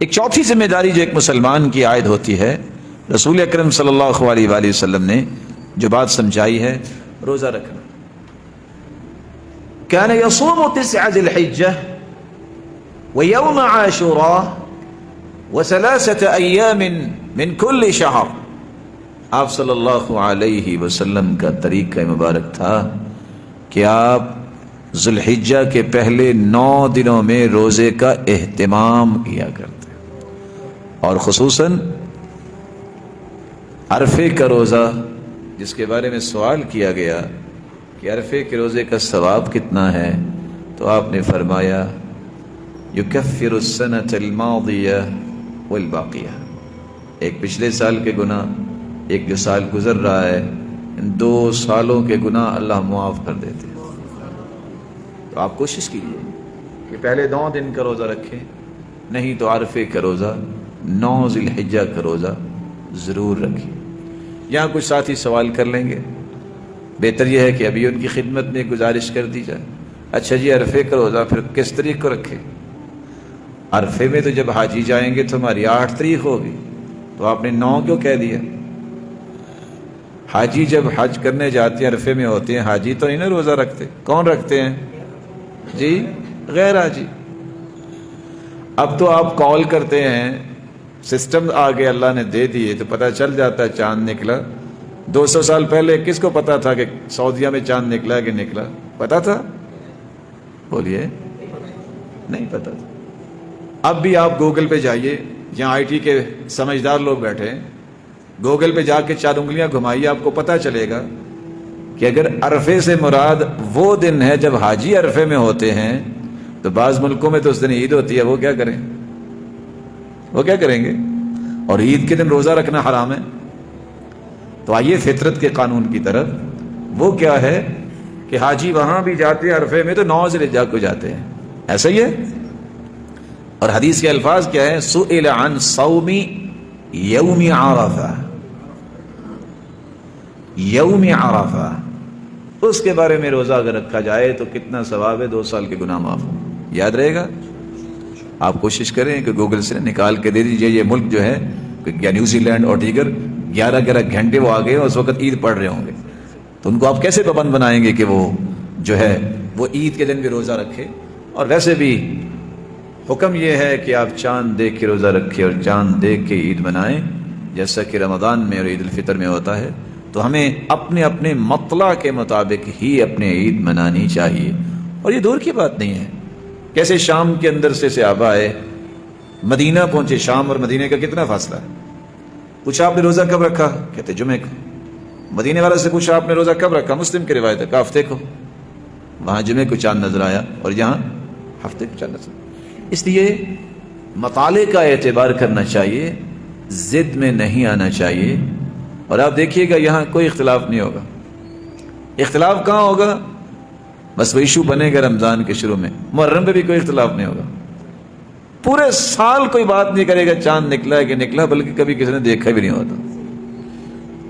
ایک چوتھی ذمہ داری جو ایک مسلمان کی عائد ہوتی ہے، رسول اکرم صلی اللہ علیہ وآلہ وسلم نے جو بات سمجھائی ہے، روزہ رکھنا۔ كان يصوم 9 ذي الحجة ويوم عاشوراء و3 أيام من كل شهر۔ آپ صلی اللہ علیہ وسلم کا طریقہ مبارک تھا کہ آپ ذو الحجہ کے پہلے 9 دنوں میں روزے کا اہتمام کیا کرتے، اور خصوصاً عرفے کا روزہ، جس کے بارے میں سوال کیا گیا کہ عرفے کے روزے کا ثواب کتنا ہے، تو آپ نے فرمایا یکفر السنۃ الماضیہ والباقیہ، ایک پچھلے سال کے گناہ، ایک جو سال گزر رہا ہے، ان 2 سالوں کے گناہ اللہ معاف کر دیتے ہیں۔ تو آپ کوشش کیجیے کہ پہلے 9 دن کا روزہ رکھیں، نہیں تو عرفے کا روزہ، 9 ذی الحجہ کا روزہ ضرور رکھیں۔ یہاں کچھ ساتھی سوال کر لیں گے، بہتر یہ ہے کہ ابھی ان کی خدمت میں گزارش کر دی جائے۔ اچھا جی، عرفے کا روزہ پھر کس تاریخ کو رکھیں؟ عرفے میں تو جب حاجی جائیں گے تو ہماری 8 تاریخ ہوگی، تو آپ نے 9 کیوں کہہ دیا؟ حاجی جب حج کرنے جاتے ہیں عرفے میں ہوتے ہیں، حاجی تو نہیں نا روزہ رکھتے، کون رکھتے ہیں جی؟ غیر حاجی۔ اب تو آپ کال کرتے ہیں، سسٹم آگے اللہ نے دے دیے تو پتہ چل جاتا ہے چاند نکلا۔ 200 سال پہلے کس کو پتا تھا کہ سعودیہ میں چاند نکلا کہ نکلا؟ پتا تھا؟ بولیے، نہیں پتا تھا۔ اب بھی آپ گوگل پہ جائیے، یہاں آئی ٹی کے سمجھدار لوگ بیٹھے ہیں، گوگل پہ جا کے 4 انگلیاں گھمائیے، آپ کو پتا چلے گا کہ اگر عرفے سے مراد وہ دن ہے جب حاجی عرفے میں ہوتے ہیں، تو بعض ملکوں میں تو اس دن عید ہوتی ہے، وہ کیا کریں؟ وہ کیا کریں گے؟ اور عید کے دن روزہ رکھنا حرام ہے۔ تو آئیے فطرت کے قانون کی طرف، وہ کیا ہے کہ حاجی وہاں بھی جاتے ہیں عرفے میں تو 9 ذی الحجہ کو جاتے ہیں، ایسا ہی ہے۔ اور حدیث کے الفاظ کیا ہے؟ سئل عن صوم یوم عرفہ، یوم عرفہ، اس کے بارے میں روزہ اگر رکھا جائے تو کتنا ثواب ہے، 2 سال کے گناہ معاف ہوں۔ یاد رہے گا؟ آپ کوشش کریں کہ گوگل سے نکال کے دے دیجئے، یہ ملک جو ہے یا نیوزی لینڈ اور دیگر 11 گھنٹے وہ آگئے اور اس وقت عید پڑھ رہے ہوں گے، تو ان کو آپ کیسے پابند بنائیں گے کہ وہ جو ہے وہ عید کے دن بھی روزہ رکھے؟ اور ویسے بھی حکم یہ ہے کہ آپ چاند دیکھ کے روزہ رکھیں اور چاند دیکھ کے عید منائیں، جیسا کہ رمضان میں اور عید الفطر میں ہوتا ہے۔ تو ہمیں اپنے اپنے مطلع کے مطابق ہی اپنے عید منانی چاہیے، اور یہ دور کی بات نہیں ہے۔ کیسے شام کے اندر سے صحابہ آئے، مدینہ پہنچے، شام اور مدینہ کا کتنا فاصلہ ہے؟ پوچھا آپ نے روزہ کب رکھا؟ کہتے جمعے کو۔ مدینے والے سے پوچھا آپ نے روزہ کب رکھا؟ مسلم کی روایت ہے کہ ہفتے کو۔ وہاں جمعے کو چاند نظر آیا اور یہاں ہفتے کو چاند نظر آیا۔ اس لیے مطالعے کا اعتبار کرنا چاہیے، ضد میں نہیں آنا چاہیے۔ اور آپ دیکھیے گا یہاں کوئی اختلاف نہیں ہوگا۔ اختلاف کہاں ہوگا؟ بس وہ ایشو بنے گا رمضان کے شروع میں، محرم پہ بھی کوئی اختلاف نہیں ہوگا۔ پورے سال کوئی بات نہیں کرے گا چاند نکلا ہے کہ نکلا، بلکہ کبھی کسی نے دیکھا بھی نہیں ہوتا۔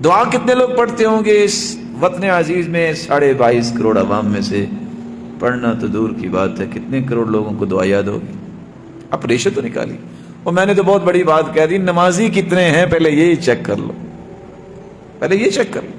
دعا کتنے لوگ پڑھتے ہوں گے اس وطن عزیز میں؟ 22.5 کروڑ عوام میں سے پڑھنا تو دور کی بات ہے، کتنے کروڑ لوگوں کو دعا یاد ہوگی؟ اب ریشو تو نکالی۔ اور میں نے تو بہت بڑی بات کہہ دی، نمازی کتنے ہیں پہلے یہی چیک کر لو، پہلے یہ چیک کر لو۔